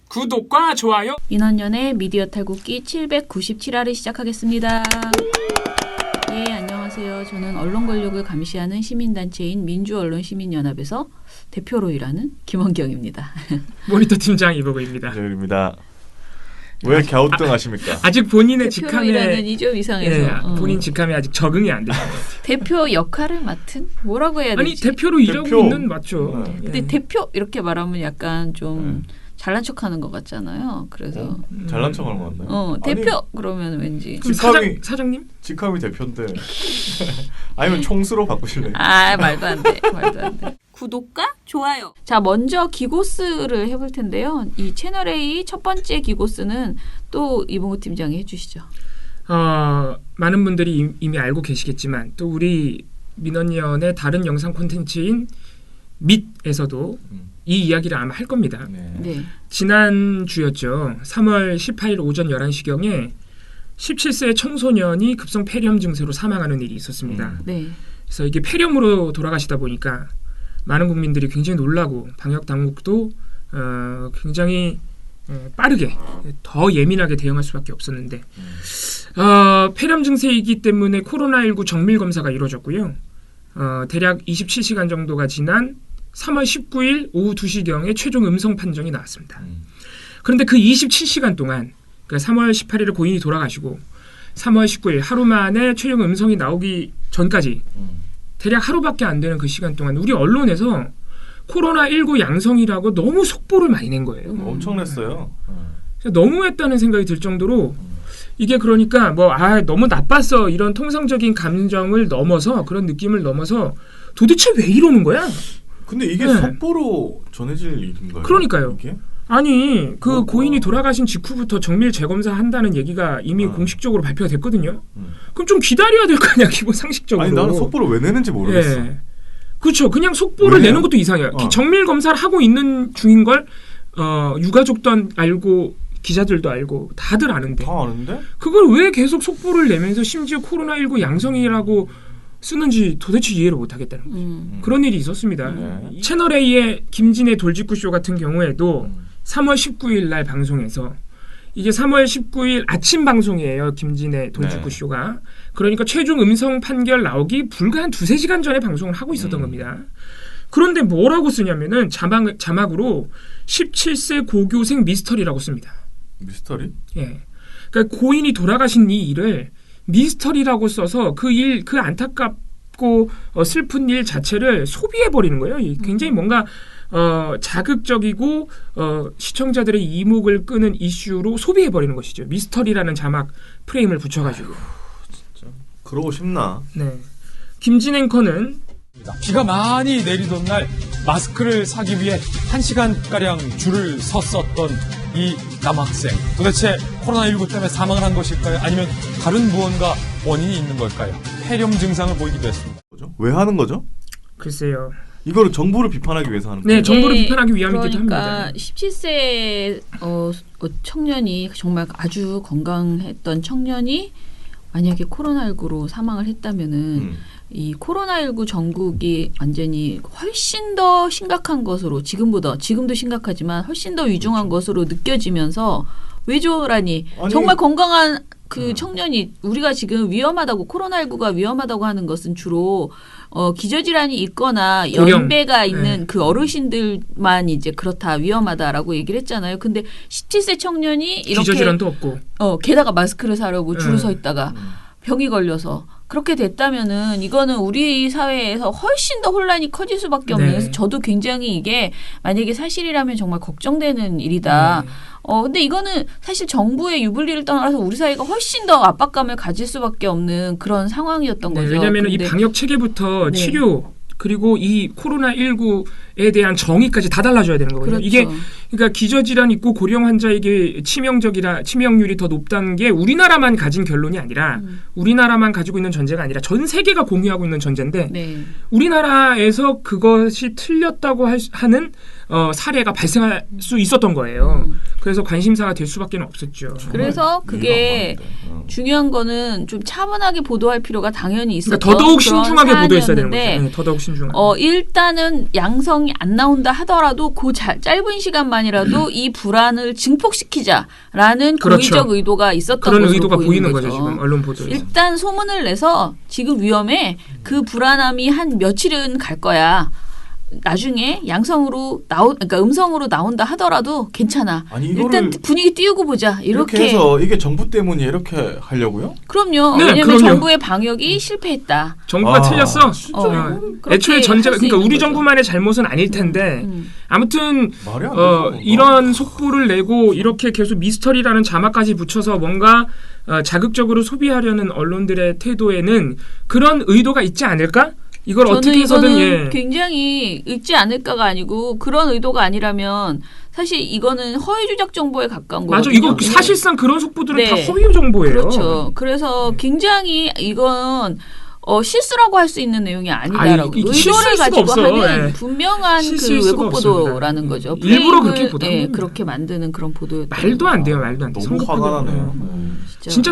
구독과 좋아요. 민원연의 미디어 탈곡기 797화를 시작하겠습니다. 예, 안녕하세요. 저는 언론 권력을 감시하는 시민단체인 민주언론시민연합에서 대표로 일하는 김원경입니다. 모니터 팀장 이보고입니다. 저입니다. 왜 갸우뚱하십니까? 아직 본인의 대표로 직함에 일하는 이 좀 이상해서 본인 직함에 아직 적응이 안 되죠. 대표 역할을 맡은? 뭐라고 해야 되지? 아니 대표로 일하고 대표. 있는 맞죠. 네. 근데 대표 이렇게 말하면 약간 좀 잘난 척하는 것 같잖아요. 그래서 잘난 척하는 거 같나요? 대표 그러면 왠지 그럼 직함이- 사장님? 직함이 대표인데 아니면 총수로 바꾸실래요? 말도 안 돼. 말도 안 돼. 구독과 좋아요. 자, 먼저 기고스를 해볼 텐데요. 이 채널A 첫 번째 기고스는 또 이봉호 팀장이 해주시죠. 많은 분들이 이미 알고 계시겠지만 또 우리 민원연의 다른 영상 콘텐츠인 밑에서도 이 이야기를 아마 할 겁니다. 네. 지난주였죠. 3월 18일 오전 11시경에 17세 청소년이 급성 폐렴 증세로 사망하는 일이 있었습니다. 네. 그래서 이게 폐렴으로 돌아가시다 보니까 많은 국민들이 굉장히 놀라고 방역 당국도 굉장히 빠르게 더 예민하게 대응할 수밖에 없었는데 폐렴 증세이기 때문에 코로나19 정밀 검사가 이루어졌고요. 대략 27시간 정도가 지난 3월 19일 오후 2시경에 최종 음성 판정이 나왔습니다. 그런데 그 27시간 동안 그러니까 3월 18일에 고인이 돌아가시고 3월 19일 하루 만에 최종 음성이 나오기 전까지 대략 하루밖에 안 되는 그 시간 동안 우리 언론에서 코로나19 양성이라고 너무 속보를 많이 낸 거예요. 엄청 냈어요. 너무했다는 생각이 들 정도로 이게 그러니까 너무 나빴어 이런 통상적인 감정을 넘어서 그런 느낌을 넘어서 도대체 왜 이러는 거야? 근데 이게 네. 속보로 전해질 일인가요? 그러니까요. 이게? 아니 그 고인이 돌아가신 직후부터 정밀 재검사 한다는 얘기가 이미 아. 공식적으로 발표됐거든요. 그럼 좀 기다려야 될 거 아니야 기본 상식적으로. 아니 나는 속보를 왜 내는지 모르겠어. 예. 그렇죠. 그냥 속보를 왜요? 내는 것도 이상해요. 정밀 검사를 하고 있는 중인 걸 유가족도 알고 기자들도 알고 다들 아는데 다 아는데? 그걸 왜 계속 속보를 내면서 심지어 코로나19 양성이라고 쓰는지 도대체 이해를 못하겠다는 거죠. 그런 일이 있었습니다. 네. 채널A의 김진애 돌직구쇼 같은 경우에도 3월 19일 날 방송에서 이게 3월 19일 아침 방송이에요. 김진애 돌직구쇼가. 그러니까 최종 음성 판결 나오기 불과 한 2-3시간 전에 방송을 하고 있었던 겁니다. 그런데 뭐라고 쓰냐면은 자막으로 17세 고교생 미스터리라고 씁니다. 미스터리? 예. 그러니까 고인이 돌아가신 이 일을 미스터리라고 써서 그 안타깝고 슬픈 일 자체를 소비해 버리는 거예요. 굉장히 뭔가 자극적이고 시청자들의 이목을 끄는 이슈로 소비해 버리는 것이죠. 미스터리라는 자막 프레임을 붙여가지고. 진짜 그러고 싶나? 네. 김진 앵커는 비가 많이 내리던 날 마스크를 사기 위해 1시간가량 줄을 섰었던 이 남학생. 도대체 코로나19 때문에 사망을 한 것일까요? 아니면 다른 무언가 원인이 있는 걸까요? 폐렴 증상을 보이기도 했습니다. 뭐죠? 왜 하는 거죠? 글쎄요. 이거를 정부를 비판하기 위해서 하는 거예요? 네, 정부를 비판하기 위함이기도 그러니까 합니다. 17세 청년이 정말 아주 건강했던 청년이 만약에 코로나19로 사망을 했다면은 이 코로나19 전국이 완전히 훨씬 더 심각한 것으로 지금도 심각하지만 훨씬 더 위중한 것으로 느껴지면서 왜조라니 정말 건강한 그 청년이 우리가 지금 위험하다고 코로나19가 위험하다고 하는 것은 주로 기저질환이 있거나 연배가 있는 그 어르신들만 이제 그렇다 위험하다라고 얘기를 했잖아요. 근데 17세 청년이 이렇게 기저질환도 없고 게다가 마스크를 사려고 줄을 서 있다가 병이 걸려서 그렇게 됐다면은 이거는 우리 사회에서 훨씬 더 혼란이 커질 수밖에 없는 그래서 저도 굉장히 이게 만약에 사실이라면 정말 걱정되는 일이다. 근데 이거는 사실 정부의 유불리를 떠나서 우리 사회가 훨씬 더 압박감을 가질 수밖에 없는 그런 상황이었던 거죠. 왜냐하면 이 방역 체계부터 치료 그리고 이 코로나19에 대한 정의까지 다 달라져야 되는 거거든요. 그렇죠. 이게 그러니까 기저질환 있고 고령 환자에게 치명률이 더 높다는 게 우리나라만 가진 결론이 아니라 우리나라만 가지고 있는 전제가 아니라 전 세계가 공유하고 있는 전제인데 우리나라에서 그것이 틀렸다고 하는 사례가 발생할 수 있었던 거예요. 그래서 관심사가 될 수밖에 없었죠. 그래서 그게 중요한 거는 좀 차분하게 보도할 필요가 당연히 있었던 그러니까 더더욱 신중하게 보도했어야 되는 사안이었는데 거죠. 네, 더더욱 신중하게. 일단은 양성 명이 안 나온다 하더라도 그 짧은 시간만이라도 이 불안을 증폭시키자라는 그렇죠. 고의적 의도가 있었던 그런 것으로 의도가 보이는 거죠. 거죠 지금 언론 보도에서. 일단 소문을 내서 지금 위험해. 그 불안함이 한 며칠은 갈 거야. 나중에 양성으로 그러니까 음성으로 나온다 하더라도 괜찮아. 아니, 일단 분위기 띄우고 보자. 이렇게 해서 이게 정부 때문이 이렇게 하려고요? 그럼요. 네, 왜냐하면 그럼요. 정부의 방역이 실패했다. 정부가 틀렸어. 그렇게 애초에 전제가 할수 그러니까 있는 우리 거죠. 정부만의 잘못은 아닐 텐데 아무튼 말이 안 되죠. 이런 속보를 내고 이렇게 계속 미스터리라는 자막까지 붙여서 뭔가 자극적으로 소비하려는 언론들의 태도에는 그런 의도가 있지 않을까? 이걸 저는 어떻게 해서든 이거는 굉장히 있지 않을까가 아니고 그런 의도가 아니라면 사실 이거는 허위 조작 정보에 가까운 맞아. 거거든요. 이거 사실상 그런 속보들은 네. 다 허위 정보예요. 그렇죠. 그래서 굉장히 이건 실수라고 할 수 있는 내용이 아니다라고 이게 의도를 실수일 수가 가지고 없어요. 하는 예. 분명한 실수일 그 수가 왜곡 없습니다. 보도라는 거죠. 일부러 프레임을, 그렇게 보도하는 겁니다. 그렇게 만드는 그런 보도였다. 말도 안 돼요. 말도 안 돼. 너무 화가 나네요. 진짜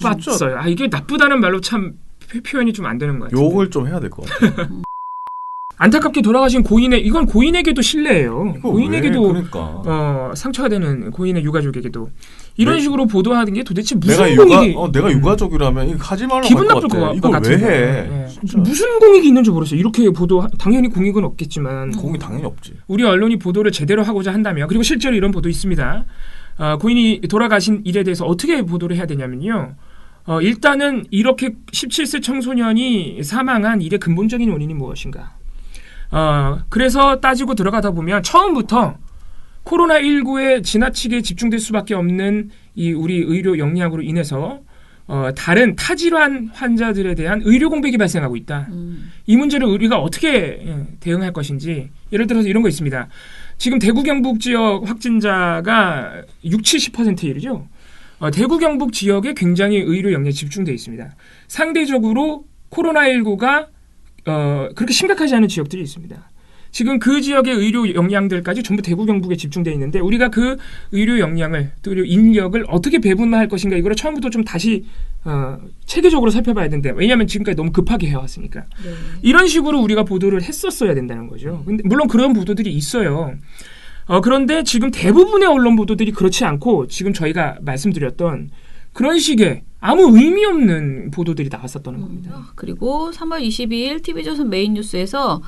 나빴어요. 이게 나쁘다는 말로 참 표현이 좀 안 되는 것 같아요. 욕을 좀 해야 될 것 같아요. 안타깝게 돌아가신 이건 고인에게도 신뢰예요. 이거 고인에게도 왜 그러니까. 상처가 되는 고인의 유가족에게도 이런 네. 식으로 보도하는 게 도대체 무슨 내가 공익이 내가 유가족이라면 이거 하지 말라고 기분 할 나쁠 것 같아. 것 이거 왜 같은데. 해? 예. 진짜. 무슨 공익이 있는지 모르겠어요. 이렇게 보도 당연히 공익은 없겠지만 공이 당연히 없지. 우리 언론이 보도를 제대로 하고자 한다면 그리고 실제로 이런 보도 있습니다. 고인이 돌아가신 일에 대해서 어떻게 보도를 해야 되냐면요. 일단은 이렇게 17세 청소년이 사망한 일의 근본적인 원인이 무엇인가. 그래서 따지고 들어가다 보면 처음부터 코로나19에 지나치게 집중될 수밖에 없는 이 우리 의료 역량으로 인해서 다른 타질환 환자들에 대한 의료 공백이 발생하고 있다. 이 문제를 우리가 어떻게 대응할 것인지 예를 들어서 이런 거 있습니다. 지금 대구 경북 지역 확진자가 60-70%에 이르죠. 대구 경북 지역에 굉장히 의료 역량이 집중되어 있습니다. 상대적으로 코로나19가 그렇게 심각하지 않은 지역들이 있습니다. 지금 그 지역의 의료 역량들까지 전부 대구 경북에 집중되어 있는데 우리가 그 의료 역량을 또 의료 인력을 어떻게 배분할 것인가 이거를 처음부터 좀 다시 체계적으로 살펴봐야 된다. 왜냐하면 지금까지 너무 급하게 해왔으니까. 네. 이런 식으로 우리가 보도를 했었어야 된다는 거죠. 근데 물론 그런 보도들이 있어요. 그런데 지금 대부분의 언론 보도들이 그렇지 않고 지금 저희가 말씀드렸던 그런 식의 아무 의미 없는 보도들이 나왔었다는 겁니다. 그리고 3월 22일 TV조선 메인 뉴스에서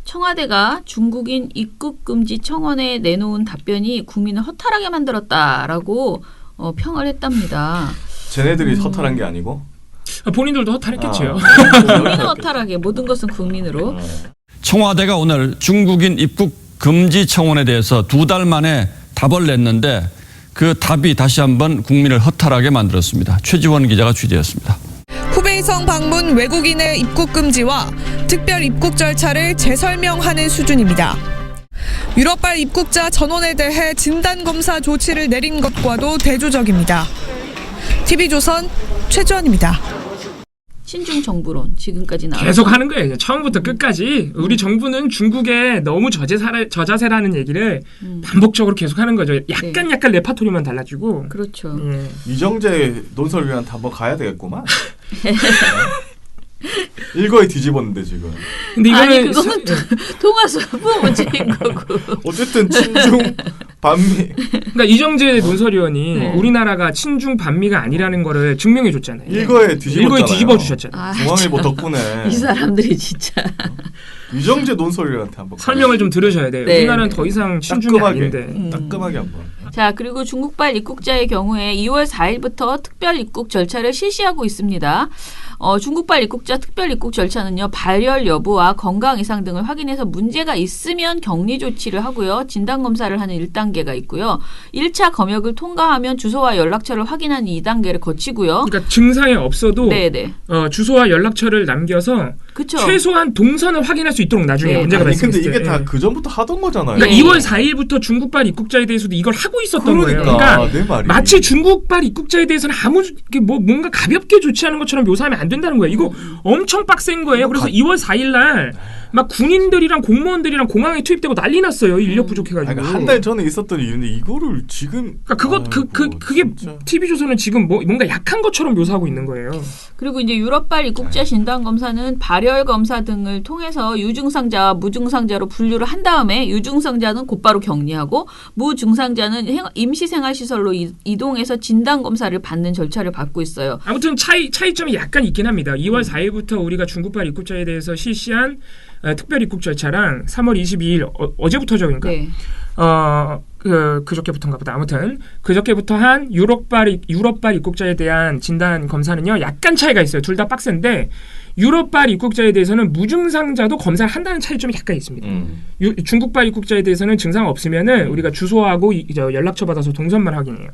청와대가 중국인 입국 금지 청원에 내놓은 답변이 국민을 허탈하게 만들었다라고 평을 했답니다. 쟤네들이 허탈한 게 아니고 본인들도 허탈했겠죠. 국민을 허탈하게 모든 것은 국민으로. 청와대가 오늘 중국인 입국 금지 청원에 대해서 2달 만에 답을 냈는데 그 답이 다시 한번 국민을 허탈하게 만들었습니다. 최지원 기자가 취재했습니다. 후베이성 방문 외국인의 입국 금지와 특별 입국 절차를 재설명하는 수준입니다. 유럽발 입국자 전원에 대해 진단검사 조치를 내린 것과도 대조적입니다. TV조선 최지원입니다. 친중 정부론 지금까지 나왔죠. 계속 하는 거예요. 처음부터 끝까지 우리 정부는 중국에 너무 저자세라는 얘기를 반복적으로 계속 하는 거죠. 약간 레파토리만 달라지고. 그렇죠. 예. 이정재 논설위원한테 한번 가야 되겠구만. 일거에 뒤집었는데 지금. 근데 아니 이거는 그거는 통화수부 문제인 거고. 어쨌든 친중 반미. 그러니까 이정재 논설위원이 네. 우리나라가 친중 반미가 아니라는 거를 증명해 줬잖아요. 일거에 뒤집었잖아요. 일거에 뒤집어 주셨잖아요. 중앙일보 덕분에. 이 사람들이 진짜. 이정재 논설위원한테 한번 설명을 좀 들으셔야 돼요. 네, 우리나라는 네. 더 이상 친중이 아닌데. 따끔하게 한번. 자, 그리고 중국발 입국자의 경우에 2월 4일부터 특별 입국 절차를 실시하고 있습니다. 중국발 입국자 특별 입국 절차는요, 발열 여부와 건강 이상 등을 확인해서 문제가 있으면 격리 조치를 하고요, 진단 검사를 하는 1단계가 있고요, 1차 검역을 통과하면 주소와 연락처를 확인하는 2단계를 거치고요. 그러니까 증상이 없어도 네네. 주소와 연락처를 남겨서 그쵸. 최소한 동선을 확인할 수 있도록 나중에 네. 문제가 아니 근데 발생했을 때. 이게 다 그 전부터 하던 거잖아요. 그러니까 네. 2월 4일부터 중국발 입국자에 대해서도 이걸 하고 있었던 거예요. 그러니까 그러니까 내 말이. 마치 중국발 입국자에 대해서는 뭔가 가볍게 조치하는 것처럼 묘사하면 안 된다는 거예요. 이거 엄청 빡센 거예요. 그래서 2월 4일 날 막 군인들이랑 공무원들이랑 공항에 투입되고 난리 났어요. 인력 부족해가지고. 한 달 전에 있었던 일인데 이거를 지금 그게 TV조선은 지금 뭔가 약한 것처럼 묘사하고 있는 거예요. 그리고 이제 유럽발 입국자 진단 검사는 발열 검사 등을 통해서 유증상자와 무증상자로 분류를 한 다음에 유증상자는 곧바로 격리하고 무증상자는 임시생활시설로 이동해서 진단 검사를 받는 절차를 밟고 있어요. 아무튼 차이점이 약간 있긴 합니다. 2월 4일부터 우리가 중국발 입국자에 대해서 실시한 특별 입국 절차랑 3월 22일 어제부터죠, 그러니까. 네. 그저께부터인가 보다. 아무튼 그저께부터 한 유럽발 입국자에 대한 진단 검사는요. 약간 차이가 있어요. 둘 다 빡센데 유럽발 입국자에 대해서는 무증상자도 검사를 한다는 차이점이 약간 있습니다. 중국발 입국자에 대해서는 증상 없으면은 우리가 주소하고 연락처 받아서 동선만 확인해요.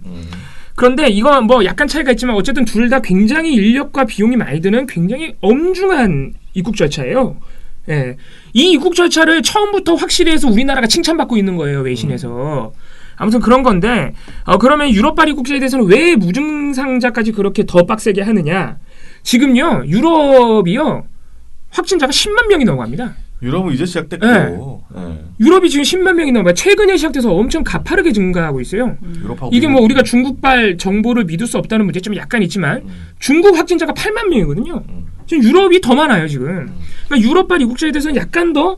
그런데 이건 뭐 약간 차이가 있지만 어쨌든 둘 다 굉장히 인력과 비용이 많이 드는 굉장히 엄중한 입국 절차예요. 예. 이 입국 절차를 처음부터 확실히 해서 우리나라가 칭찬받고 있는 거예요. 외신에서. 아무튼 그런 건데 그러면 유럽발 입국자에 대해서는 왜 무증상자까지 그렇게 더 빡세게 하느냐. 지금요. 유럽이요. 확진자가 10만 명이 넘어갑니다. 유럽은 이제 시작됐고 네. 유럽이 지금 10만 명이 넘어요. 최근에 시작돼서 엄청 가파르게 증가하고 있어요. 이게 뭐 우리가 중국발 정보를 믿을 수 없다는 문제점이 약간 있지만 중국 확진자가 8만 명이거든요. 지금 유럽이 더 많아요. 지금. 그러니까 유럽발 입국자에 대해서는 약간 더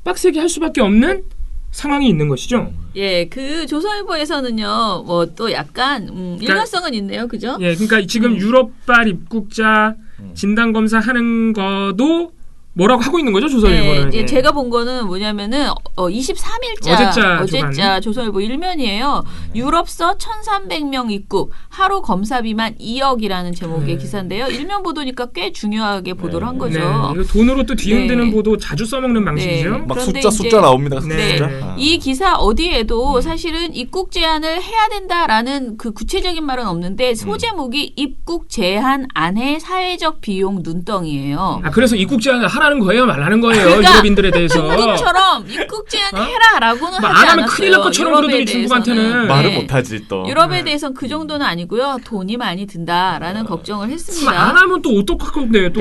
빡세게 할 수밖에 없는 상황이 있는 것이죠. 예, 그 조선일보에서는요, 뭐 또 약간 일관성은 있네요, 그죠? 예, 그러니까 지금 유럽발 입국자 진단 검사 하는 거도 뭐라고 하고 있는 거죠, 조선일보는? 네, 제가 본 거는 뭐냐면은 23일자 어제자 조선일보 1면이에요. 유럽서 1,300명 입국, 하루 검사비만 2억이라는 제목의 기사인데요. 1면 보도니까 꽤 중요하게 보도를 한 거죠. 이거 돈으로 또 뒤흔드는 보도 자주 써먹는 방식이죠. 막 숫자 나옵니다. 이 기사 어디에도 사실은 입국 제한을 해야 된다라는 그 구체적인 말은 없는데 소제목이 입국 제한 안에 사회적 비용 눈덩이예요. 그래서 입국 제한을 하라는 거예요, 말하는 거예요, 그러니까 유럽인들에 대해서. 한국처럼 입국 제한해라라고는 하지 안 않았어요. 하면 큰일 날 것처럼 그러더니 중국한테는. 말을 못하지 또. 유럽에 대해서는 그 정도는 아니고요. 돈이 많이 든다라는 걱정을 했습니다. 안 하면 또 어떡할 건데 또.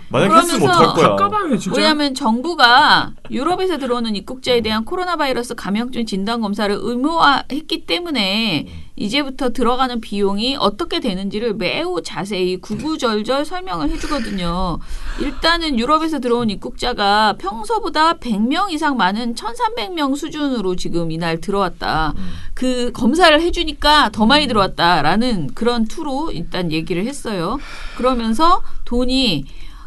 만약 했으면 어떡할 거야. 갑갑하네 진짜. 왜냐하면 정부가 유럽에서 들어오는 입국자에 대한 코로나 바이러스 감염증 진단 검사를 의무화했기 때문에 이제부터 들어가는 비용이 어떻게 되는지를 매우 자세히 구구절절 설명을 해주거든요. 일단은 유럽에서 들어온 입국자가 평소보다 100명 이상 많은 1,300명 수준으로 지금 이날 들어왔다. 그 검사를 해주니까 더 많이 들어왔다라는 그런 투로 일단 얘기를 했어요. 그러면서 돈이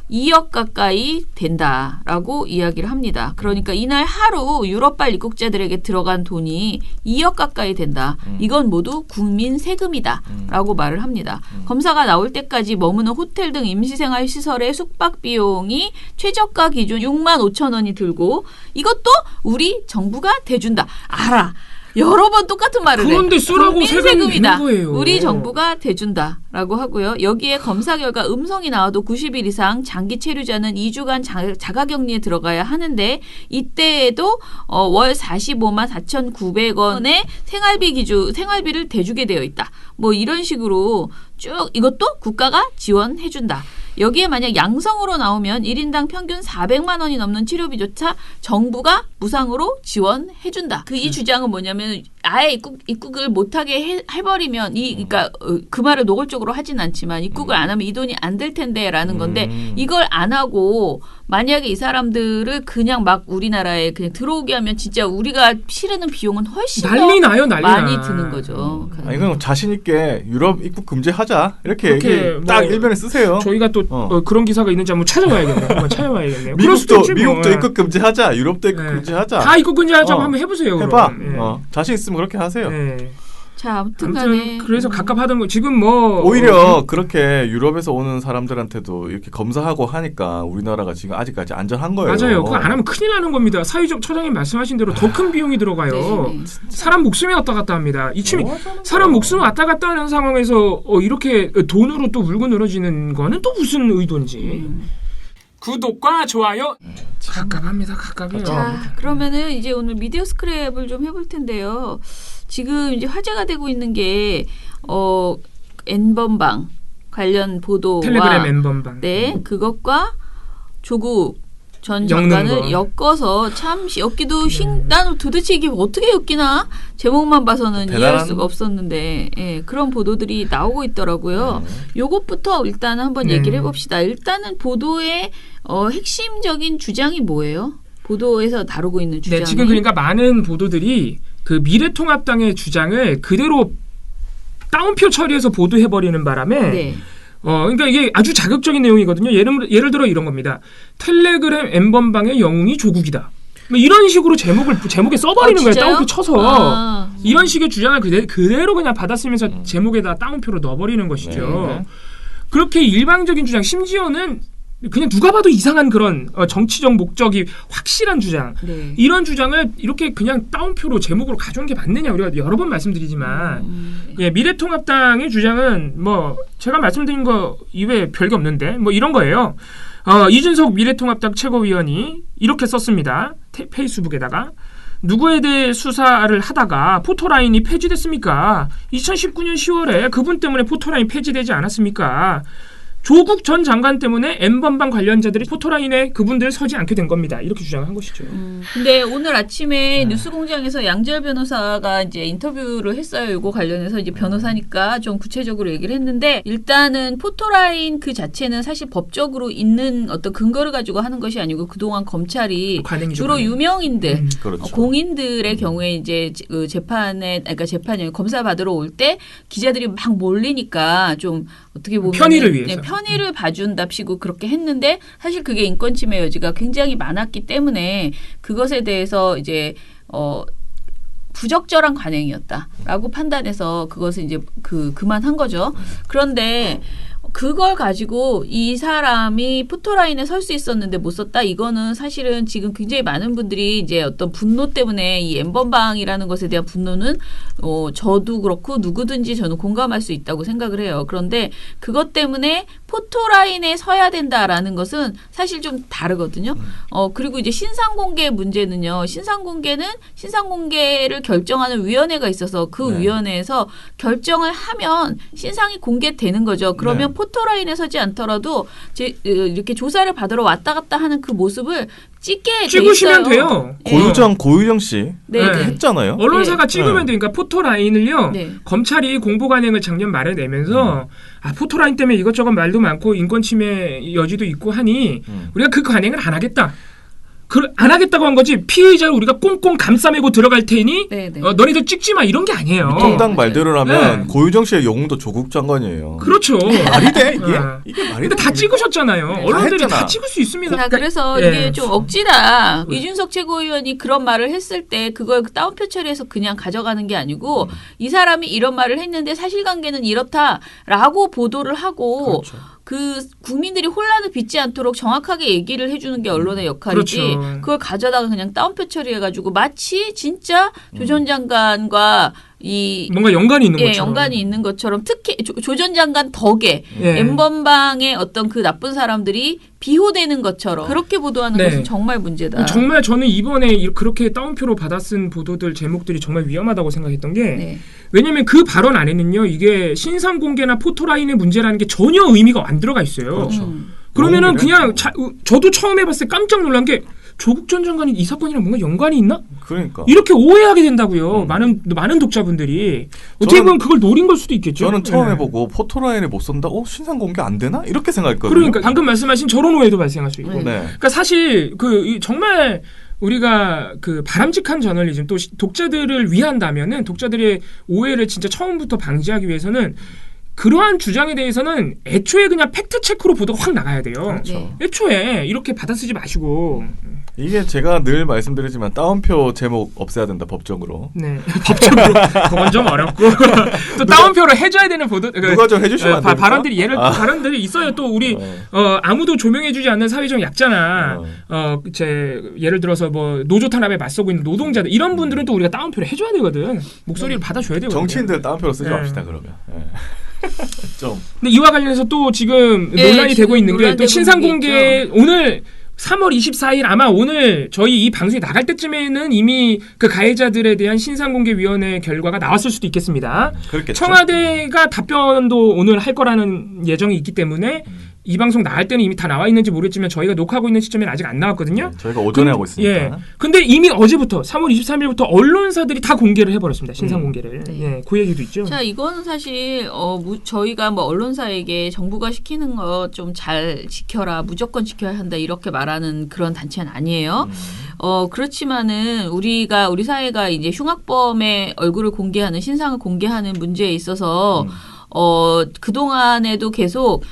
2억 가까이 된다라고 이야기를 합니다. 그러니까 이날 하루 유럽발 입국자들에게 들어간 돈이 2억 가까이 된다. 이건 모두 국민 세금이다라고 말을 합니다. 검사가 나올 때까지 머무는 호텔 등 임시생활 시설의 숙박 비용이 최저가 기준 6만 5천 원이 들고 이것도 우리 정부가 대준다. 알아. 여러 번 똑같은 말을 해. 그런데 쓰라고 세금이다. 거예요. 우리 정부가 대준다라고 하고요. 여기에 검사 결과 음성이 나와도 90일 이상 장기 체류자는 2주간 자가격리에 들어가야 하는데 이때에도 월 45만 4,900원의 생활비를 대주게 되어 있다. 뭐 이런 식으로 쭉 이것도 국가가 지원해준다. 여기에 만약 양성으로 나오면 1인당 평균 400만 원이 넘는 치료비조차 정부가 무상으로 지원해준다. 이 주장은 뭐냐면 아예 입국을 못하게 해버리면 그러니까 그 말을 노골적으로 하진 않지만 입국을 안 하면 이 돈이 안 될 텐데라는 건데 이걸 안 하고 만약에 이 사람들을 그냥 막 우리나라에 그냥 들어오게 하면 진짜 우리가 치르는 비용은 훨씬 난리 많이 드는 거죠. 이건 자신 있게 유럽 입국 금지하자 이렇게 얘기 딱 일면에 쓰세요. 저희가 또 그런 기사가 있는지 한번 찾아봐야겠네요. 한번 찾아봐야겠네요. 미국도 입국 금지하자, 유럽도 입국 금지하자. 다 입국 금지하자고 한번 해보세요. 해봐. 자신 있으면 그렇게 하세요. 자, 아무튼간에 그래서 갑갑하던 거 지금 뭐 오히려 그렇게 유럽에서 오는 사람들한테도 이렇게 검사하고 하니까 우리나라가 지금 아직까지 안전한 거예요. 맞아요. 그거 안 하면 큰일 나는 겁니다. 사회적 처장님 말씀하신 대로 더 큰 비용이 들어가요. 네. 사람 목숨이 왔다 갔다 합니다. 사람 목숨 왔다 갔다 하는 상황에서 이렇게 돈으로 또 물고 늘어지는 거는 또 무슨 의도인지. 구독과 좋아요. 갑갑합니다. 갑갑해요. 자, 그러면은 이제 오늘 미디어 스크랩을 좀 해볼 텐데요. 지금 이제 화제가 되고 있는 게 N번방 관련 보도와 텔레그램 N번방. 네, 그것과 조국 전 엮는 장관을 거. 엮어서 참 엮기도 나는 도대체 이게 어떻게 엮이나 제목만 봐서는 이해할 수가 없었는데 그런 보도들이 나오고 있더라고요. 요것부터 일단 한번 얘기를 해봅시다. 일단은 보도의 핵심적인 주장이 뭐예요? 보도에서 다루고 있는 주장이. 네, 지금 그러니까 많은 보도들이 그 미래통합당의 주장을 그대로 따옴표 처리해서 보도해버리는 바람에 네. 그러니까 이게 아주 자극적인 내용이거든요. 예를 들어 이런 겁니다. 텔레그램 N번방의 영웅이 조국이다. 뭐 이런 식으로 제목에 써버리는 거예요. 따옴표 쳐서. 이런 식의 주장을 그대로 그냥 받아쓰면서 제목에다 따옴표로 넣어버리는 것이죠. 네. 그렇게 일방적인 주장, 심지어는 그냥 누가 봐도 이상한 그런 정치적 목적이 확실한 주장. 네. 이런 주장을 이렇게 그냥 따옴표로 제목으로 가져온 게 맞느냐 우리가 여러 번 말씀드리지만 미래통합당의 주장은 뭐 제가 말씀드린 거 이외에 별게 없는데 뭐 이런 거예요. 이준석 미래통합당 최고위원이 이렇게 썼습니다. 페이스북에다가 누구에 대해 수사를 하다가 포토라인이 폐지됐습니까? 2019년 10월에 그분 때문에 포토라인 폐지되지 않았습니까? 조국 전 장관 때문에 N번방 관련자들이 포토라인에 그분들 서지 않게 된 겁니다. 이렇게 주장한 것이죠. 근데 오늘 아침에 뉴스공장에서 양지열 변호사가 이제 인터뷰를 했어요. 이거 관련해서 이제 변호사니까 좀 구체적으로 얘기를 했는데 일단은 포토라인 그 자체는 사실 법적으로 있는 어떤 근거를 가지고 하는 것이 아니고 그동안 검찰이 관행이죠, 주로 관행. 유명인들, 그렇죠. 공인들의 경우에 이제 그 재판이 검사 받으러 올 때 기자들이 막 몰리니까 좀 어떻게 보면 편의를 위해서. 편의를 봐준답시고 그렇게 했는데 사실 그게 인권 침해 여지가 굉장히 많았기 때문에 그것에 대해서 이제 부적절한 관행이었다라고 판단해서 그것을 이제 그만한 거죠. 그런데 그걸 가지고 이 사람이 포토라인에 설 수 있었는데 못 썼다. 이거는 사실은 지금 굉장히 많은 분들이 이제 어떤 분노 때문에 이 N번방이라는 것에 대한 분노는 저도 그렇고 누구든지 저는 공감할 수 있다고 생각을 해요. 그런데 그것 때문에 포토라인에 서야 된다라는 것은 사실 좀 다르거든요. 그리고 이제 신상공개 문제는요. 신상공개를 결정하는 위원회가 있어서 그 위원회에서 결정을 하면 신상이 공개되는 거죠. 그러면 포토라인에 서지 않더라도 이렇게 조사를 받으러 왔다 갔다 하는 그 모습을 찍으시면 돼요. 고유정 씨 네. 했잖아요. 언론사가 찍으면 되니까 포토라인을요. 네. 검찰이 공보관행을 작년 말에 내면서 포토라인 때문에 이것저것 말도 많고 인권침해 여지도 있고 하니 우리가 그 관행을 안 하겠다. 안 하겠다고 한 거지 피의자를 우리가 꽁꽁 감싸매고 들어갈 테니 너희들 찍지 마 이런 게 아니에요. 통당 말대로라면 네. 고유정 씨의 영웅도 조국 장관이에요. 그렇죠. 말이 돼 이게? 이게 말이 근데 다 찍으셨잖아요. 언론들이 다 찍을 수 있습니다. 자, 그래서 이게 좀 억지다. 이준석 최고위원이 그런 말을 했을 때 그걸 따옴표 처리해서 그냥 가져가는 게 아니고 이 사람이 이런 말을 했는데 사실관계는 이렇다라고 보도를 하고 그렇죠. 그 국민들이 혼란을 빚지 않도록 정확하게 얘기를 해주는 게 언론의 역할이지. 그렇죠. 그걸 가져다가 그냥 따옴표 처리해가지고 마치 진짜 조 전 장관과 뭔가 연관이 있는 것처럼. 연관이 있는 것처럼 특히 조 전 장관 덕에 예. N번방의 어떤 그 나쁜 사람들이 비호되는 것처럼 그렇게 보도하는 것은 정말 문제다. 정말 저는 이번에 그렇게 따옴표로 받아쓴 보도들 제목들이 정말 위험하다고 생각했던 게 왜냐하면 그 발언 안에는요. 이게 신상 공개나 포토라인의 문제라는 게 전혀 의미가 안 들어가 있어요. 그렇죠. 그러면은 그냥 저도 처음 해봤을 때 깜짝 놀란 게 조국 전 장관이 이 사건이랑 뭔가 연관이 있나? 그러니까 이렇게 오해하게 된다고요. 많은 독자분들이 어떻게 보면 그걸 노린 걸 수도 있겠죠. 저는 처음 해보고 포토라인에 못 쓴다? 신상 공개 안 되나? 이렇게 생각했거든요. 그러니까 방금 말씀하신 저런 오해도 발생할 수 있고. 네. 그러니까 사실 정말 우리가 그 바람직한 저널리즘 또 독자들을 위한다면은 독자들의 오해를 진짜 처음부터 방지하기 위해서는 그러한 주장에 대해서는 애초에 그냥 팩트 체크로 보도가 확 나가야 돼요. 그렇죠. 애초에 이렇게 받아쓰지 마시고. 이게 제가 늘 말씀드리지만 따옴표 제목 없애야 된다 법적으로. 네, 법적으로 그건 좀 어렵고 또 따옴표로 해줘야 되는 보도. 누가 좀 해주시면 안 됩니까? 발언들이 있어요. 또 우리 아무도 조명해주지 않는 사회적 약자나 예를 들어서 뭐 노조 탄압에 맞서고 있는 노동자들 이런 분들은 또 우리가 따옴표를 해줘야 되거든. 목소리를 받아줘야 되거든. 정치인들 따옴표로 쓰지 맙시다 그러면. 좀. 근데 이와 관련해서 또 지금 논란이 되고 있는 게 또 신상공개 오늘 3월 24일 아마 오늘 저희 이 방송이 나갈 때쯤에는 이미 그 가해자들에 대한 신상공개위원회 결과가 나왔을 수도 있겠습니다. 그렇겠죠. 청와대가 답변도 오늘 할 거라는 예정이 있기 때문에 이 방송 나갈 때는 이미 다 나와 있는지 모르겠지만 저희가 녹화하고 있는 시점에는 아직 안 나왔거든요. 네, 저희가 오전에 하고 있으니까. 예. 근데 이미 어제부터 3월 23일부터 언론사들이 다 공개를 해버렸습니다. 신상 공개를. 네. 예, 그 얘기도 있죠. 자, 이거는 사실 저희가 뭐 언론사에게 정부가 시키는 거 좀 잘 지켜라, 무조건 지켜야 한다 이렇게 말하는 그런 단체는 아니에요. 그렇지만은 우리 사회가 이제 흉악범의 얼굴을 공개하는 신상을 공개하는 문제에 있어서 그동안에도 계속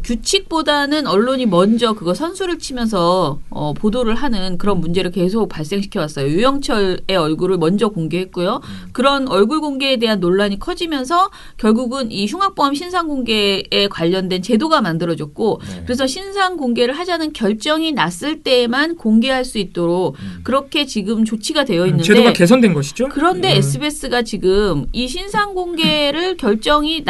규칙보다는 언론이 먼저 그거 선수를 치면서 보도를 하는 그런 문제를 계속 발생시켜 왔어요. 유영철의 얼굴을 먼저 공개했고요. 그런 얼굴 공개에 대한 논란이 커지면서 결국은 이 흉악범 신상 공개에 관련된 제도가 만들어졌고 네. 그래서 신상 공개를 하자는 결정이 났을 때에만 공개할 수 있도록 그렇게 지금 조치가 되어 있는데 제도가 개선된 것이죠. 그런데 SBS가 지금 이 신상 공개를 결정이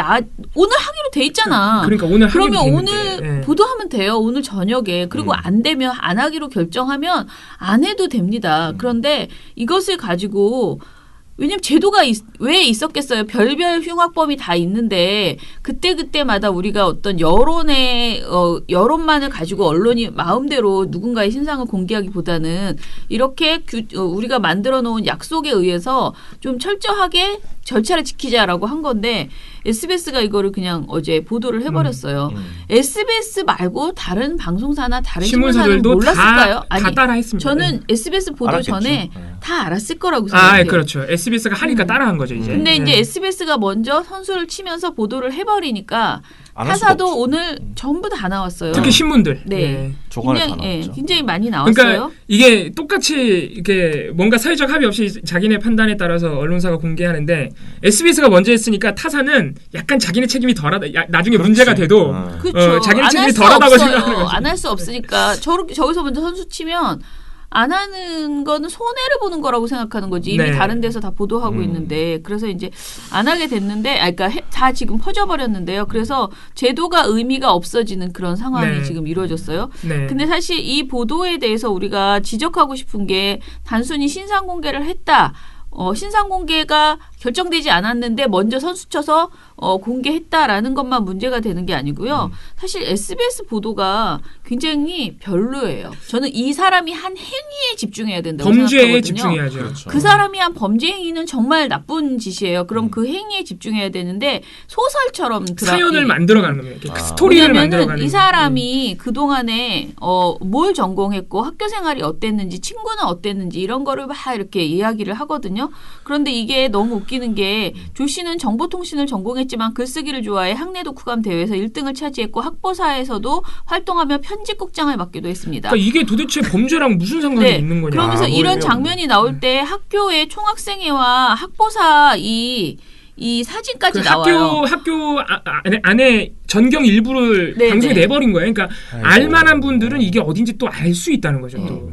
오늘 하기로 돼 있잖아. 그러니까 오늘 그러면 하기로 오늘 됐는데, 예. 보도하면 돼요. 오늘 저녁에. 그리고 안 되면 안 하기로 결정하면 안 해도 됩니다. 그런데 이것을 가지고 왜냐면 제도가 왜 있었겠어요. 별별 흉악범이 다 있는데 그때마다 우리가 어떤 여론만을 가지고 언론이 마음대로 누군가의 신상을 공개하기보다는 이렇게 우리가 만들어 놓은 약속에 의해서 좀 철저하게 절차를 지키자라고 한 건데 SBS가 이거를 그냥 어제 보도를 해버렸어요. SBS 말고 다른 방송사나 다른 신문사는 신문사들도 몰랐을까요? 다 따라했습니다. 저는 SBS 보도 알았겠죠. 전에 네. 다 알았을 거라고 생각해요. 그렇죠. SBS가 하니까 따라한 거죠 이제. 근데 이제 예. SBS가 먼저 선수를 치면서 보도를 해버리니까 안할 수가 타사도 없죠. 오늘 전부 다 나왔어요. 특히 신문들. 네. 예. 조간에 다 굉장히, 나왔죠. 굉장히 많이 나왔어요. 그러니까 이게 똑같이 이게 뭔가 사회적 합의 없이 자기네 판단에 따라서 언론사가 공개하는데 SBS가 먼저 했으니까 타사는 약간 자기네 책임이 덜하다. 나중에 문제가 돼도 그렇죠. 자기네 안 책임이 할 수 덜하다고 없어요. 생각하는 거죠. 안 할 수 없으니까 저기서 먼저 선수 치면 안 하는 거는 손해를 보는 거라고 생각하는 거지. 이미 네. 다른 데서 다 보도하고 있는데 그래서 이제 안 하게 됐는데 그러니까 다 지금 퍼져버렸는데요. 그래서 제도가 의미가 없어지는 그런 상황이 네. 지금 이루어졌어요. 네. 근데 사실 이 보도에 대해서 우리가 지적하고 싶은 게 단순히 신상 공개를 했다. 신상 공개가 결정되지 않았는데 먼저 선수 쳐서 공개했다라는 것만 문제가 되는 게 아니고요. 사실 SBS 보도가 굉장히 별로예요. 저는 이 사람이 한 행위에 집중해야 된다고 범죄에 생각하거든요. 집중해야죠. 그렇죠. 그 사람이 한 범죄 행위는 정말 나쁜 짓이에요. 그럼 그 행위에 집중해야 되는데 소설처럼 사연을 만들어가는 겁니다. 이렇게 스토리를 왜냐면은 만들어가는. 이 사람이 그 동안에 뭘 전공했고 학교 생활이 어땠는지 친구는 어땠는지 이런 거를 막 이렇게 이야기를 하거든요. 그런데 이게 너무 웃기는 게 조 씨는 정보통신을 전공했지만 글쓰기를 좋아해 학내 독후감 대회에서 1등을 차지했고 학보사에서도 활동하며 편집국장을 맡기도 했습니다. 그러니까 이게 도대체 범죄랑 무슨 상관이 있는 거냐. 그러면서 이런 모르겠네. 장면이 나올 때 학교의 총학생회와 학보사 이 사진까지 나와요. 학교 안에 전경 일부를 네, 방송에 네. 내버린 거예요. 그러니까 알만한 분들은 이게 어딘지 또 알 수 있다는 거죠. 또.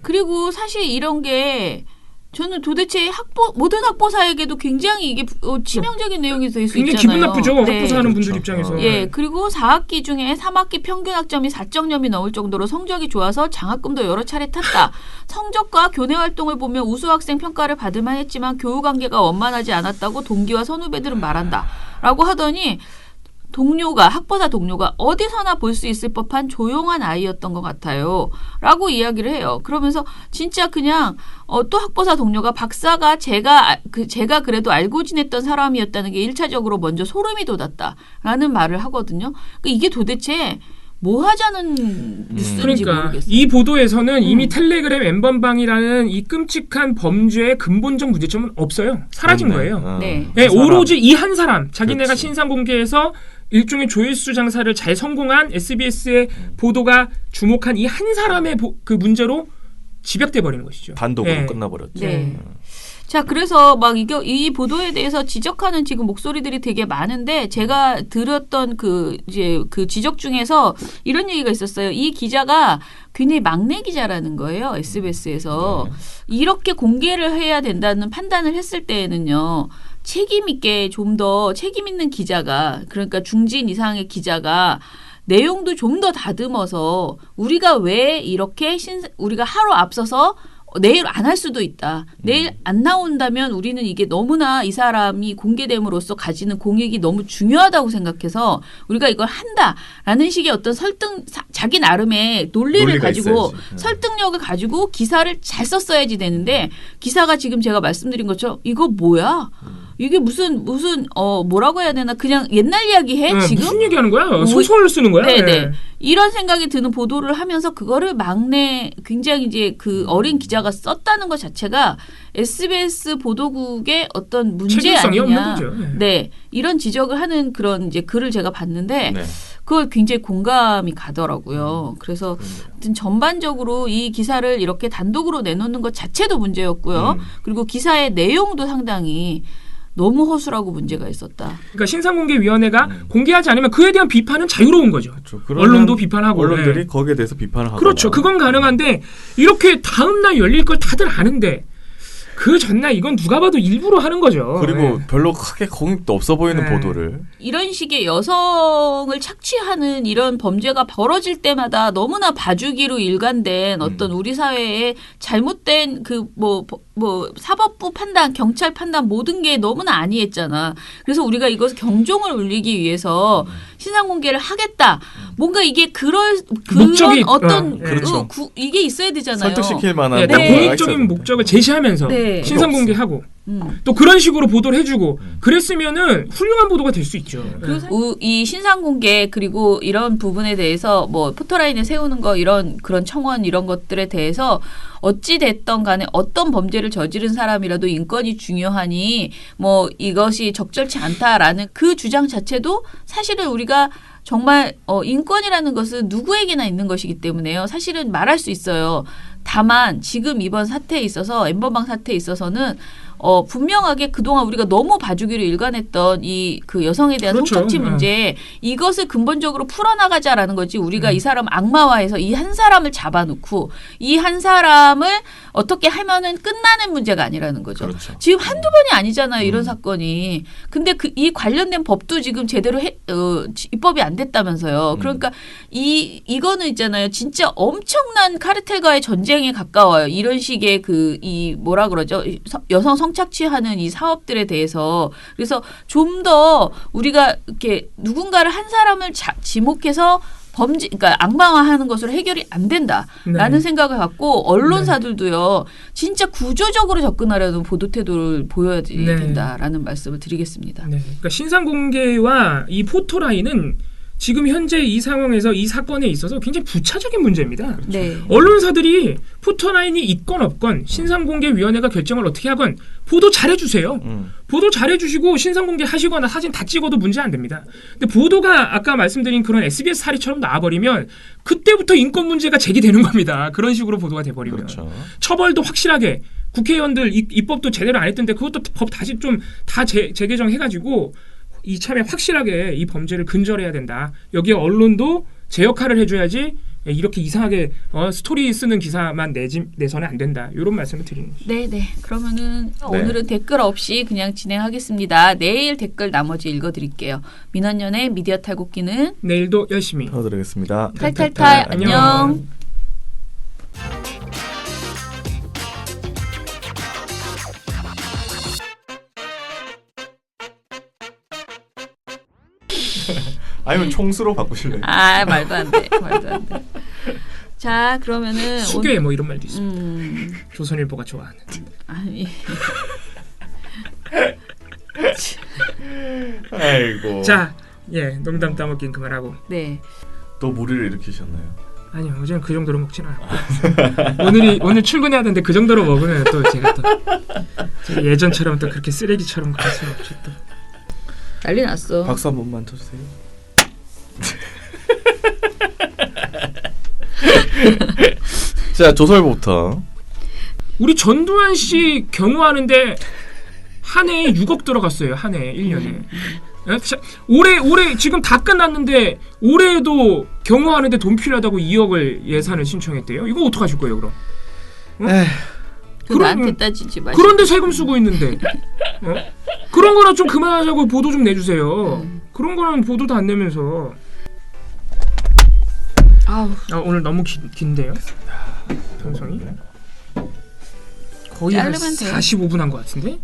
그리고 사실 이런 게 저는 도대체 모든 학보사에게도 굉장히 이게 치명적인 내용이 될 수 있잖아요. 굉장히 기분 나쁘죠. 네. 학보사하는 분들 그렇죠. 입장에서. 예, 그리고 4학기 중에 3학기 평균 학점이 4.0이 넘을 정도로 성적이 좋아서 장학금도 여러 차례 탔다. 성적과 교내 활동을 보면 우수 학생 평가를 받을 만했지만 교우 관계가 원만하지 않았다고 동기와 선후배들은 말한다. 라고 하더니 학보사 동료가 어디서나 볼 수 있을 법한 조용한 아이였던 것 같아요. 라고 이야기를 해요. 그러면서 진짜 그냥 또 학보사 동료가 박사가 제가 그래도 알고 지냈던 사람이었다는 게 1차적으로 먼저 소름이 돋았다. 라는 말을 하거든요. 그러니까 이게 도대체 뭐 하자는 뉴스인지 그러니까 모르겠어요. 이 보도에서는 이미 텔레그램 N번방이라는 이 끔찍한 범죄의 근본적 문제점은 없어요. 사라진 거예요. 네. 네, 오로지 이 한 사람 자기네가 그렇지. 신상 공개해서 일종의 조회수 장사를 잘 성공한 SBS의 보도가 주목한 이 한 사람의 그 문제로 집약돼 버리는 것이죠. 단독으로 네. 끝나버렸죠. 네. 자, 그래서 막 이 보도에 대해서 지적하는 지금 목소리들이 되게 많은데 제가 들었던 그 지적 중에서 이런 얘기가 있었어요. 이 기자가 굉장히 막내 기자라는 거예요. SBS에서. 이렇게 공개를 해야 된다는 판단을 했을 때에는요. 책임 있게 좀 더 책임 있는 기자가 그러니까 중진 이상의 기자가 내용도 좀 더 다듬어서 우리가 왜 이렇게 우리가 하루 앞서서 내일 안 할 수도 있다. 내일 안 나온다면 우리는 이게 너무나 이 사람이 공개됨으로써 가지는 공익이 너무 중요하다고 생각해서 우리가 이걸 한다라는 식의 어떤 자기 나름의 논리를 논리가 가지고 있어야지. 설득력을 가지고 기사를 잘 썼어야지 되는데 기사가 지금 제가 말씀드린 것처럼 이거 뭐야? 이게 무슨 뭐라고 해야 되나 그냥 옛날 이야기 해 네, 지금 무슨 얘기하는 거야? 소설 쓰는 거야? 네네. 이런 생각이 드는 보도를 하면서 그거를 굉장히 이제 그 어린 기자가 썼다는 것 자체가 SBS 보도국의 어떤 문제 책임성이 아니냐. 없는 거죠. 네. 이런 지적을 하는 그런 이제 글을 제가 봤는데 네. 그걸 굉장히 공감이 가더라고요. 그래서 하여튼 전반적으로 이 기사를 이렇게 단독으로 내놓는 것 자체도 문제였고요. 그리고 기사의 내용도 상당히 너무 허술하고 문제가 있었다. 그러니까 신상공개위원회가 공개하지 않으면 그에 대한 비판은 자유로운 거죠. 그렇죠. 그러면 언론도 비판하고. 언론들이 네. 거기에 대해서 비판을 하고 그렇죠. 그건 가능한데 이렇게 다음날 열릴 걸 다들 아는데 그 전날 이건 누가 봐도 일부러 하는 거죠. 그리고 네. 별로 크게 공익도 없어 보이는 네. 보도를 이런 식의 여성을 착취하는 이런 범죄가 벌어질 때마다 너무나 봐주기로 일관된 어떤 우리 사회의 잘못된 그 사법부 판단, 경찰 판단 모든 게 너무나 안이했잖아. 그래서 우리가 이것을 경종을 울리기 위해서 신상 공개를 하겠다. 뭔가 이게 그런 목적이 어떤 그렇죠. 이게 있어야 되잖아요. 설득시킬 만한 네, 딱 네. 뭔가가 공익적인 있어야 목적을 제시하면서 네. 신상 공개하고 음. 또 그런 식으로 보도를 해주고 그랬으면은 훌륭한 보도가 될 수 있죠. 네. 이 신상 공개 그리고 이런 부분에 대해서 뭐 포토라인에 세우는 거 그런 청원 이런 것들에 대해서 어찌 됐던 간에 어떤 범죄를 저지른 사람이라도 인권이 중요하니 뭐 이것이 적절치 않다라는 그 주장 자체도 사실은 우리가 정말 인권이라는 것은 누구에게나 있는 것이기 때문에요. 사실은 말할 수 있어요. 다만 지금 이번 사태에 있어서 엠버방 사태에 있어서는 분명하게 그동안 우리가 너무 봐주기로 일관했던 그 여성에 대한 그렇죠. 성착취 문제 이것을 근본적으로 풀어나가자라는 거지 우리가 이 사람 악마화해서 이 한 사람을 잡아놓고 이 한 사람을 어떻게 하면은 끝나는 문제가 아니라는 거죠. 그렇죠. 지금 한두 번이 아니잖아요. 이런 사건이. 근데 이 관련된 법도 지금 제대로 입법이 안 됐다면서요. 그러니까 이거는 있잖아요. 진짜 엄청난 카르텔과의 전쟁에 가까워요. 이런 식의 뭐라 그러죠? 여성 성착취하는 이 사업들에 대해서. 그래서 좀 더 우리가 이렇게 누군가를 한 사람을 지목해서 그러니까 악마화하는 것으로 해결이 안 된다라는 네. 생각을 갖고 언론사들도요 진짜 구조적으로 접근하려는 보도 태도를 보여야 네. 된다라는 말씀을 드리겠습니다. 네. 그러니까 신상 공개와 이 포토라인은 지금 현재 이 상황에서 이 사건에 있어서 굉장히 부차적인 문제입니다. 네. 언론사들이 포토라인이 있건 없건 신상공개위원회가 결정을 어떻게 하건 보도 잘해주세요. 보도 잘해주시고 신상공개 하시거나 사진 다 찍어도 문제 안 됩니다. 근데 보도가 아까 말씀드린 그런 SBS 사례처럼 나와버리면 그때부터 인권 문제가 제기되는 겁니다. 그런 식으로 보도가 돼버리면. 그렇죠. 처벌도 확실하게 국회의원들 입법도 제대로 안 했던데 그것도 법 다시 좀 다 재개정해가지고 이참에 확실하게 이 범죄를 근절해야 된다. 여기에 언론도 제 역할을 해줘야지 이렇게 이상하게 스토리 쓰는 기사만 내서는 안 된다. 이런 말씀을 드리는 거죠. 네. 그러면은 오늘은 댓글 없이 그냥 진행하겠습니다. 내일 댓글 나머지 읽어드릴게요. 민원연의 미디어 탈곡기는 내일도 열심히. 도와드리겠습니다. 탈탈탈 안녕. 아니면 총수로 바꾸실래요? 아 말도 안 돼. 자 그러면은 수괴 뭐 이런 말도 있습니다. 조선일보가 좋아하는. 아니 아이고. 자, 농담 따먹긴 그만하고. 네. 또 무리를 일으키셨나요? 아니요, 어제는 그 정도로 먹지는 않고. 오늘 출근해야 되는데 그 정도로 먹으면 또 제가 예전처럼 또 그렇게 쓰레기처럼 그럴 수는 없죠 또. 난리 났어. 박수 한 번만 쳐주세요. 자, 조설부터. 우리 전두환 씨 경호하는데 한 해에 6억 들어갔어요. 한 해에 1년에. 올해 지금 다 끝났는데 올해에도 경호하는데 돈 필요하다고 2억을 예산을 신청했대요. 이거 어떡하실 거예요, 그럼? 나한테 따지지 마시고. 그런데 세금 쓰고 있는데 그런 거나 좀 그만하자고 보도 좀 내주세요. 그런 거는 보도도 안 내면서. 오늘 너무 긴데요? 방송이? 거의 한 자르면 돼요. 45분 한 것 같은데?